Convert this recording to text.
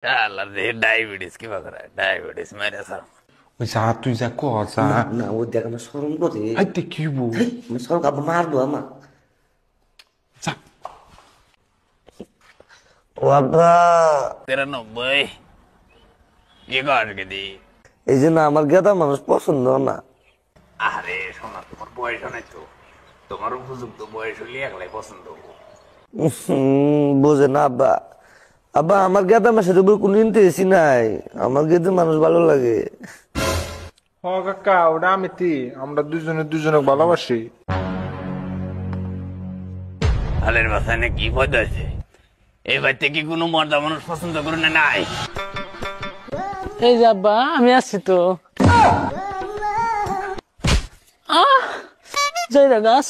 আল্লাহ রে ডায়াবেটিস কি বাকরা ডায়াবেটিস মেরে স্যার ওই যা তুই যা কর যা না ও দেখ আমার শরম করে আইতে কি বউ আমার শরম আবার মারবো আমার যা ও আব্বা 93 কি কর গেদি এই যে না আমার গেদা মানুষ পছন্দ না আরে শোনা তোমার বয়স নাই তো তোমার উপযুক্ত বয়স হলে একলাই পছন্দ বোঝে না আব্বা আব্বা আমার গেদা মাসের উপর কোন ইন্টারেস্টই নাই আমার গেদে মানুষ ভালো লাগে হ কাকা ওটা আমি আমরা দুজনে ভালোবাসি হালের বাসায় না কি পদ আছে এই বাড়িতে কি কোনো মর্দা মানুষ পছন্দ করে না নাই এই যে আব্বা আমি আসছি তো যাই রে গাছ